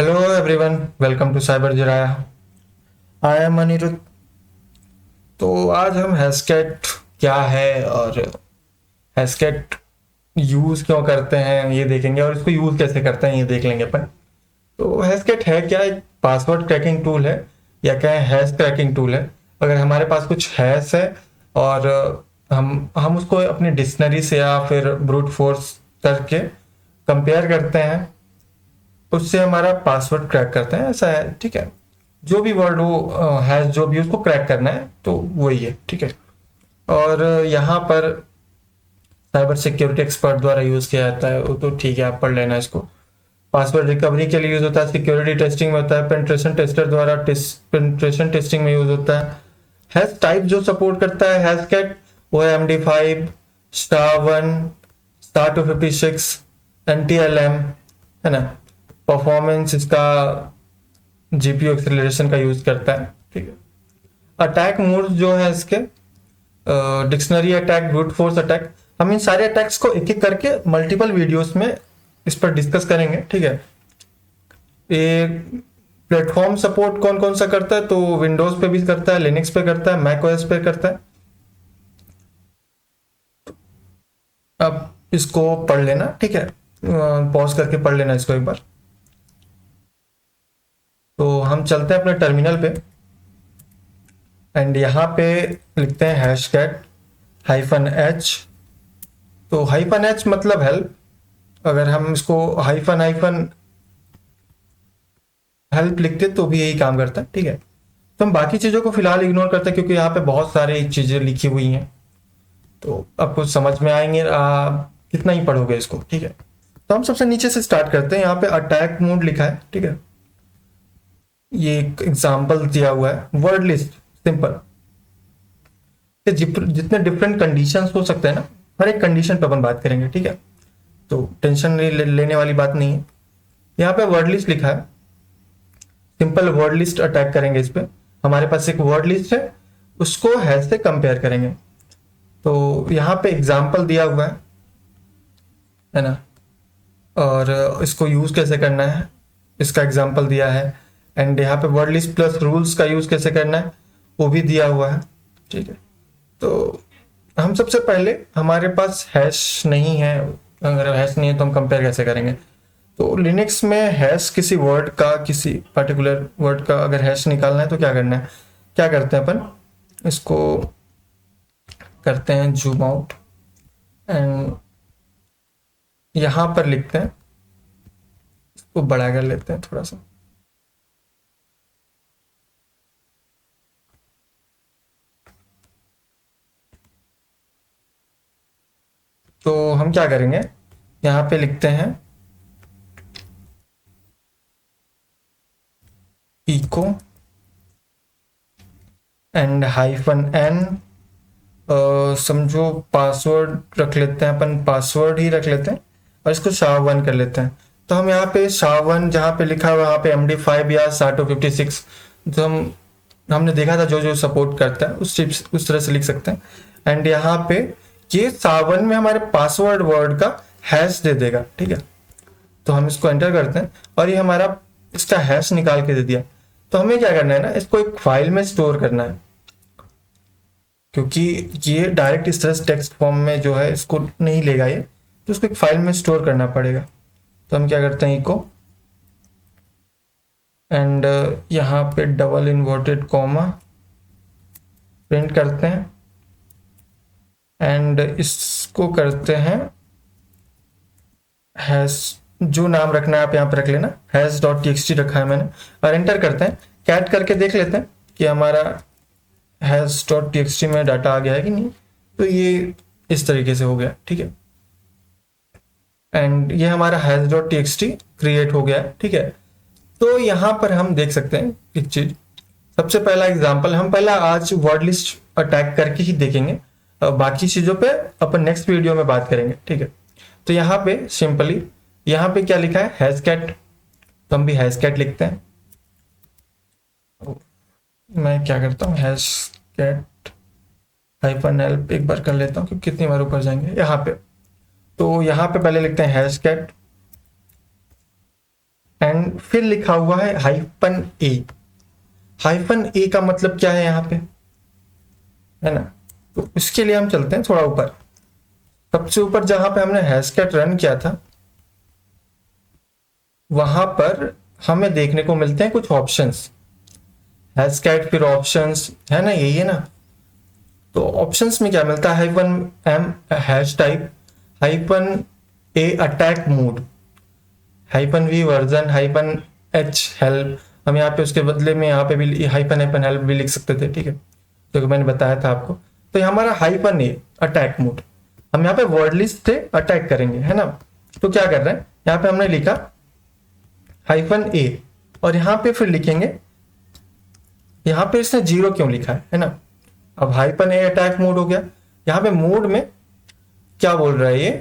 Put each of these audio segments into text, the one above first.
Hello everyone, welcome to cyber Jiraiya. I am Aniruddh. तो आज हम हैशकैट क्या है और हैशकैट यूज़ क्यों करते हैं ये देखेंगे, और इसको यूज़ कैसे करते हैं ये देख लेंगे अपन। तो हैशकैट है क्या? एक पासवर्ड क्रैकिंग टूल है, या क्या है, हैश क्रैकिंग टूल है। अगर हमारे पास कुछ हैश है और हम उसको अपनी डिक्शनरी से या फिर ब्रूट फोर्स करके कंपेयर करते हैं, उससे हमारा पासवर्ड क्रैक करते हैं, ऐसा है। ठीक है, जो भी वर्ड हो हैश जो भी उसको क्रैक करना है तो वही है। ठीक है, और यहाँ पर साइबर सिक्योरिटी एक्सपर्ट द्वारा यूज किया जाता है, वो तो ठीक है, आप पढ़ लेना इसको। पासवर्ड रिकवरी के लिए यूज होता है, सिक्योरिटी टेस्टिंग में होता है, पेनिट्रेशन टेस्टर द्वारा पेनिट्रेशन टेस्टिंग में यूज होता है। हैश टाइप जो सपोर्ट करता है हैशकैट, वो है MD5, SHA-1, SHA-256, NTLM, है ना। परफॉर्मेंस इसका जीपीयू एक्सेलरेशन का यूज करता है। ठीक है, अटैक मोड जो है इसके, dictionary attack, brute force attack, हम इन सारे अटैक्स को एक एक करके मल्टीपल वीडियोस में इस पर डिस्कस करेंगे। ठीक है, ये प्लेटफॉर्म सपोर्ट कौन कौन सा करता है, तो विंडोज पे भी करता है, लिनक्स पे करता है, मैक ओएस पे करता है। अब इसको पढ़ लेना, ठीक है, पॉज करके पढ़ लेना इसको एक बार। तो हम चलते हैं अपने टर्मिनल पे, एंड यहाँ पे लिखते हैं हैशकैट -H। तो -H मतलब हेल्प। अगर हम इसको हाइफन हाइफन हेल्प लिखते तो भी यही काम करता है। ठीक है, तो हम बाकी चीज़ों को फिलहाल इग्नोर करते हैं, क्योंकि यहाँ पे बहुत सारी चीज़ें लिखी हुई हैं, तो आपको समझ में आएंगे, कितना ही पढ़ोगे इसको। ठीक है, तो हम सबसे नीचे से स्टार्ट करते हैं। यहाँ पे अटैक मोड लिखा है। ठीक है, ये एक एग्जाम्पल दिया हुआ है, वर्ड लिस्ट सिंपल। जितने डिफरेंट कंडीशन हो सकते हैं ना, हर एक कंडीशन पे अपन बात करेंगे। ठीक है, तो टेंशन लेने वाली बात नहीं है। यहाँ पे वर्ड लिस्ट लिखा है, सिंपल वर्ड लिस्ट अटैक करेंगे इस पे। हमारे पास एक वर्ड लिस्ट है, उसको हैश से कंपेयर करेंगे। तो यहाँ पे एग्जाम्पल दिया हुआ है ना, और इसको यूज कैसे करना है इसका एग्जाम्पल दिया है। एंड यहाँ पे वर्ड लिस्ट प्लस रूल्स का यूज कैसे करना है वो भी दिया हुआ है। ठीक है, तो हम सबसे पहले, हमारे पास हैश नहीं है, अगर हैश नहीं है तो हम कंपेयर कैसे करेंगे। तो लिनक्स में हैश किसी वर्ड का, किसी पर्टिकुलर वर्ड का अगर हैश निकालना है तो क्या करना है, क्या करते हैं अपन, इसको करते हैं जूम आउट, एंड यहाँ पर लिखते हैं, इसको बड़ा कर लेते हैं थोड़ा सा। तो हम क्या करेंगे, यहाँ पे लिखते हैं इको एंड -n, समझो पासवर्ड रख लेते हैं अपन, पासवर्ड ही रख लेते हैं, और इसको SHA-1 कर लेते हैं। तो हम यहाँ पे SHA-1 जहाँ पे लिखा हुआ, वहाँ पे MD5 या SHA-256 जो हमने देखा था, जो जो सपोर्ट करता है उस तरह से लिख सकते हैं। एंड यहाँ पे ये SHA-1 में हमारे पासवर्ड वर्ड का हैश दे देगा। ठीक है, तो हम इसको एंटर करते हैं, और ये हमारा इसका हैश निकाल के दे दिया। तो हमें क्या करना है ना, इसको एक फाइल में स्टोर करना है, क्योंकि ये डायरेक्ट इस तरह से टेक्स्ट फॉर्म में जो है इसको नहीं लेगा ये, तो उसको एक फाइल में स्टोर करना पड़ेगा। तो हम क्या करते हैं, इको एंड यहाँ पे डबल इन्वर्टेड कॉमा प्रिंट करते हैं, एंड इसको करते हैं हैश, जो नाम रखना है आप यहाँ पे रख लेना, हैश.txt रखा है मैंने, और एंटर करते हैं। कैट करके देख लेते हैं कि हमारा हैश.txt में डाटा आ गया है कि नहीं। तो ये इस तरीके से हो गया। ठीक है, एंड ये हमारा हैश.txt क्रिएट हो गया है। ठीक है, तो यहाँ पर हम देख सकते हैं एक चीज, सबसे पहला एग्जांपल हम पहला आज वर्ड लिस्ट अटैक करके ही देखेंगे, बाकी चीजों पे अपन नेक्स्ट वीडियो में बात करेंगे। ठीक है, तो यहाँ पे सिंपली, यहाँ पे क्या लिखा है, हैशकैट, तो हम भी हैशकैट लिखते हैं। मैं क्या करता हूँ, हैशकैट -help एक बार कर लेता हूँ, क्योंकि कितनी बार ऊपर जाएंगे यहाँ पे। तो यहाँ पे पहले लिखते हैं हैशकैट, एंड एंड फिर लिखा हुआ है हाइफन ए। हाइफन ए का मतलब क्या है यहाँ पे, है ना। तो इसके लिए हम चलते हैं थोड़ा ऊपर, सबसे ऊपर जहां पे हमने हैशकैट रन किया था वहां पर हमें देखने को मिलते हैं कुछ ऑप्शंस। हैशकैट फिर ऑप्शंस, है ना, यही है ना। तो ऑप्शंस में क्या मिलता है, hyphen M hash type, hyphen A attack mode, hyphen V version, hyphen H help. हम यहाँ पे उसके बदले में यहाँ पे भी हाइफन हाइफन हेल्प भी लिख सकते थे, ठीक है, जो कि मैंने बताया था आपको। तो ये हमारा हाइफन ए अटैक मोड, हम यहाँ पे वर्ड लिस्ट से अटैक करेंगे, है ना। तो क्या कर रहे हैं, यहाँ पे हमने लिखा हाइफन ए और यहाँ पे फिर लिखेंगे, यहाँ पे इसने 0 क्यों लिखा है ना। अब हाइपन ए अटैक मोड हो गया। यहाँ पे मोड में क्या बोल रहा है ये,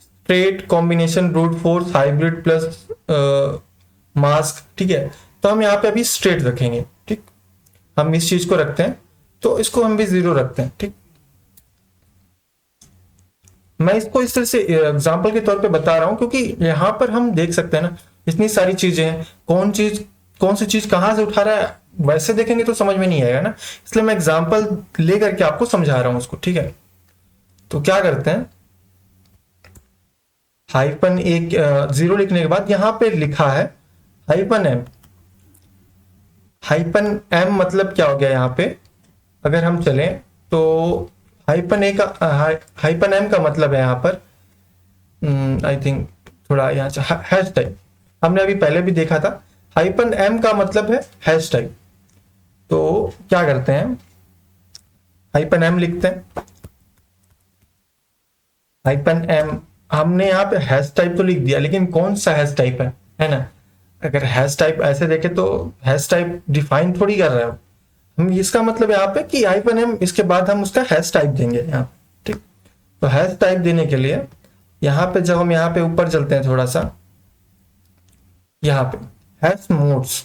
straight combination brute force hybrid plus mask, ठीक है। तो हम यहाँ पे अभी स्ट्रेट रखेंगे, ठीक, हम इस चीज को रखते हैं, तो इसको हम भी 0 रखते हैं, ठीक। मैं इसको इस तरह से एग्जाम्पल के तौर पे बता रहा हूं क्योंकि यहाँ पर हम देख सकते हैं ना इतनी सारी चीजें हैं, कौन सी चीज कहां से उठा रहा है, वैसे देखेंगे तो समझ में नहीं आएगा ना, इसलिए मैं एग्जाम्पल लेकर के आपको समझा रहा हूं उसको, ठीक है। तो क्या करते हैं, हाइपन एक 0 लिखने के बाद यहाँ पे लिखा है हाइपन एम। हाइपन एम मतलब क्या हो गया, यहाँ पे अगर हम चलें तो हाइपन ए का हाइपन एम का मतलब है यहाँ पर आई थिंक थोड़ा यहाँ से हैश टाइप, हमने अभी पहले भी देखा था। हाइपन एम का मतलब है हैश टाइप। तो क्या करते हैं, हाइपन एम लिखते हैं, हाइपन एम, हमने यहाँ पे हैश टाइप तो लिख दिया लेकिन कौन सा हैश टाइप है ना। अगर हैश टाइप ऐसे देखे तो हैश टाइप डिफाइन थोड़ी कर रहे हो हम, इसका मतलब यहाँ पे कि हाइपन एम इसके बाद हम उसका हैश टाइप देंगे यहाँ, ठीक। तो हैश टाइप देने के लिए यहाँ पे जब हम यहाँ पे ऊपर चलते हैं थोड़ा सा, यहाँ पे हैश मोड्स,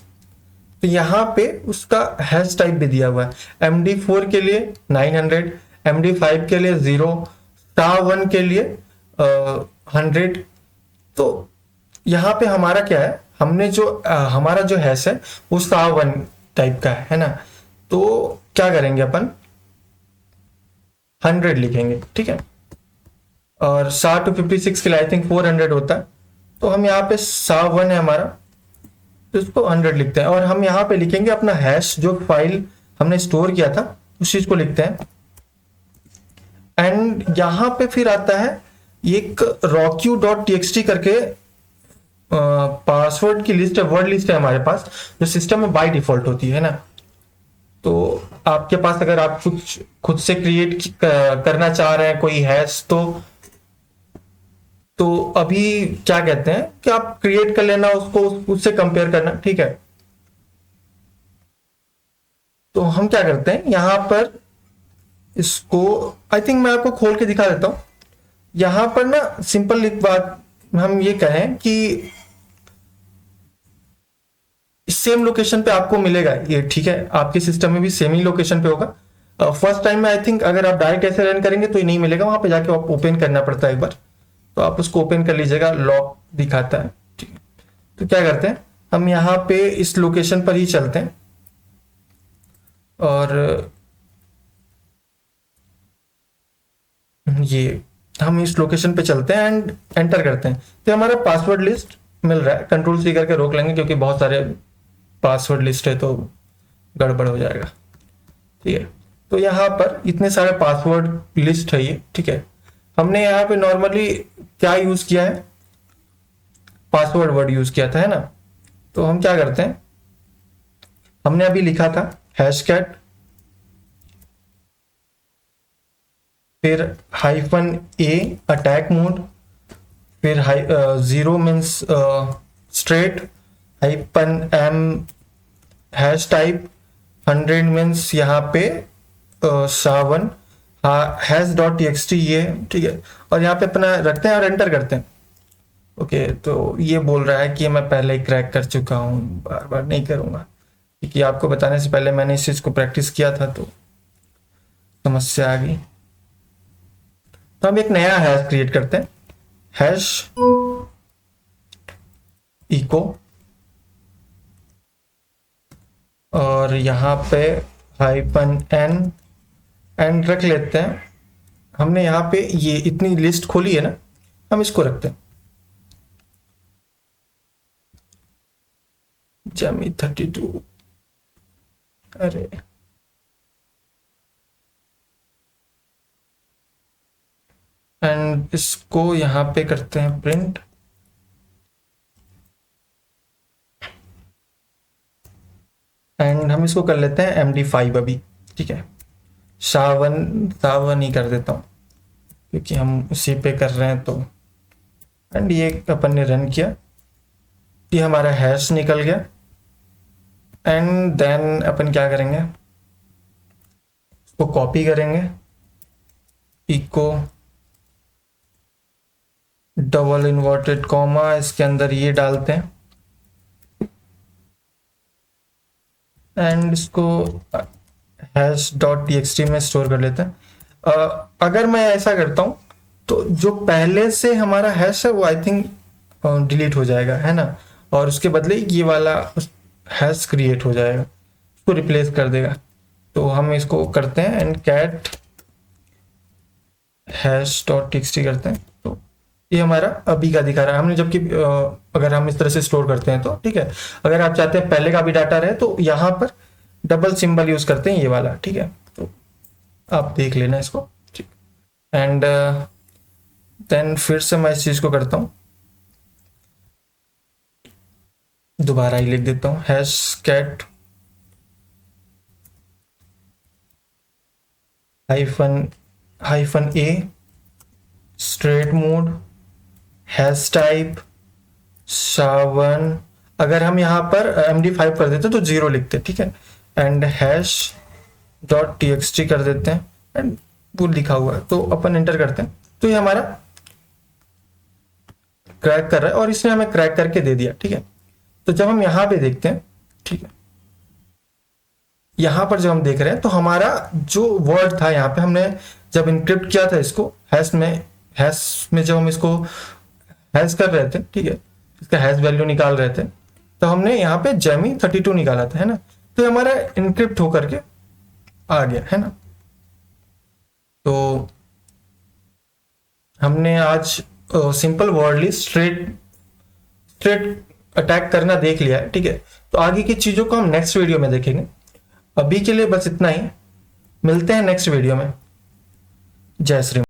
तो यहाँ पे उसका हैश टाइप भी दिया हुआ है। MD4 के लिए 900, MD5 के लिए 0, SHA-1 के लिए 100। तो यहाँ पे हमारा क्या है, हमने जो हमारा जो हैश है वो SHA-1 टाइप का है ना। तो क्या करेंगे अपन 100 लिखेंगे, ठीक है। और SHA-256 के लिए आई थिंक 400 होता है, तो हम यहाँ पे SHA-1 है हमारा, तो इसको 100 लिखते हैं। और हम यहाँ पे लिखेंगे अपना हैश, जो फाइल हमने स्टोर किया था उस चीज को लिखते हैं। एंड यहाँ पे फिर आता है एक rockU.txt करके पासवर्ड की लिस्ट है, वर्ड लिस्ट है हमारे पास, जो सिस्टम में बाय डिफॉल्ट होती है ना। तो आपके पास अगर आप कुछ खुद से क्रिएट करना चाह रहे हैं कोई हैश, तो अभी क्या कहते हैं कि आप क्रिएट कर लेना उसको, उससे कंपेयर करना, ठीक है। तो हम क्या करते हैं यहां पर इसको, आई थिंक मैं आपको खोल के दिखा देता हूं। यहां पर ना सिंपल एक बात हम ये कहें कि सेम लोकेशन पे आपको मिलेगा ये, ठीक है, आपके सिस्टम में भी सेम ही लोकेशन पे होगा। फर्स्ट टाइम में आई थिंक अगर आप डायरेक्ट ऐसे रन करेंगे तो ये नहीं मिलेगा, वहां पे जाके आप ओपन करना पड़ता है एक बार, तो आप उसको ओपन कर लीजिएगा, लॉक दिखाता है, ठीक है। तो क्या करते हैं, हम यहाँ पे इस लोकेशन पर ही चलते हैं और ये हम इस लोकेशन पे चलते हैं एंड एंटर करते हैं। तो हमारा पासवर्ड लिस्ट मिल रहा है, कंट्रोल सी करके रोक लेंगे क्योंकि बहुत सारे पासवर्ड लिस्ट है तो गड़बड़ हो जाएगा, ठीक है। तो यहाँ पर इतने सारे पासवर्ड लिस्ट है ये, ठीक है। हमने यहाँ पे नॉर्मली क्या यूज किया है, पासवर्ड वर्ड यूज किया था, है ना। तो हम क्या करते हैं, हमने अभी लिखा था हैशकैट, फिर हाइफन ए अटैक मोड, फिर 0 means straight, hyphen M hash type, 100 means यहाँ पे SHA-1, हैश डॉट txt ये, ठीक है। और यहाँ पे अपना रखते हैं और एंटर करते हैं। ओके, तो ये बोल रहा है कि मैं पहले ही क्रैक कर चुका हूँ, बार बार नहीं करूँगा, क्योंकि आपको बताने से पहले मैंने इस चीज़ को प्रैक्टिस किया था तो समस्या आ गई। तो हम एक नया हैश क्रिएट करते हैं, हैश इको और यहाँ पे -n एंड रख लेते हैं। हमने यहाँ पे ये इतनी लिस्ट खोली है ना, हम इसको रखते हैं जमी 32। अरे एंड इसको यहाँ पे करते हैं प्रिंट। एंड हम इसको कर लेते हैं MD5 अभी, ठीक है। सावन ही कर देता हूँ क्योंकि हम उसी पे कर रहे हैं। तो एंड ये अपन ने रन किया, ये हमारा हैश निकल गया। एंड देन अपन क्या करेंगे, इसको कॉपी करेंगे, इको डबल इन्वर्टेड कॉमा, इसके अंदर ये डालते हैं एंड इसको hash.txt में स्टोर कर लेते हैं। अगर मैं ऐसा करता हूँ तो जो पहले से हमारा हैश है वो आई थिंक डिलीट हो जाएगा, है ना, और उसके बदले ये वाला हैश क्रिएट हो जाएगा, उसको रिप्लेस कर देगा। तो हम इसको करते हैं एंड कैट hash.txt करते हैं। तो ये हमारा अभी का दिखा रहा है हमने, जबकि अगर हम इस तरह से स्टोर करते हैं तो ठीक है। अगर आप चाहते हैं पहले का भी डाटा रहे तो यहाँ पर डबल सिंबल यूज करते हैं, ये वाला, ठीक है। तो आप देख लेना इसको, ठीक। एंड देन फिर से मैं इस चीज को करता हूँ, दोबारा ही लिख देता हूँ hash cat hyphen a straight mode hash type सावन। अगर हम यहाँ पर MD5 कर देते तो 0 लिखते, ठीक है। एंड hash.txt कर देते हैं एंड वो लिखा हुआ है, तो अपन एंटर करते हैं तो ये हमारा क्रैक कर रहा है और इसने हमें क्रैक करके दे दिया, ठीक है। तो जब हम यहाँ पे देखते हैं, ठीक है, यहाँ पर जब हम देख रहे हैं तो हमारा जो वर्ड था यहाँ पे हमने जब इनक्रिप्ट किया था इसको हैश में जब हम इसको हैश कर रहे थे, ठीक है, इसका हैश वैल्यू निकाल रहे थे तो हमने यहाँ पे जेमी 32 निकाला था, है ना। तो हमारा इनक्रिप्ट होकर के आ गया, है ना। तो हमने आज simple word list straight attack करना देख लिया है, ठीक है। तो आगे की चीजों को हम नेक्स्ट वीडियो में देखेंगे। अभी के लिए बस इतना ही, मिलते हैं नेक्स्ट वीडियो में। जय श्री।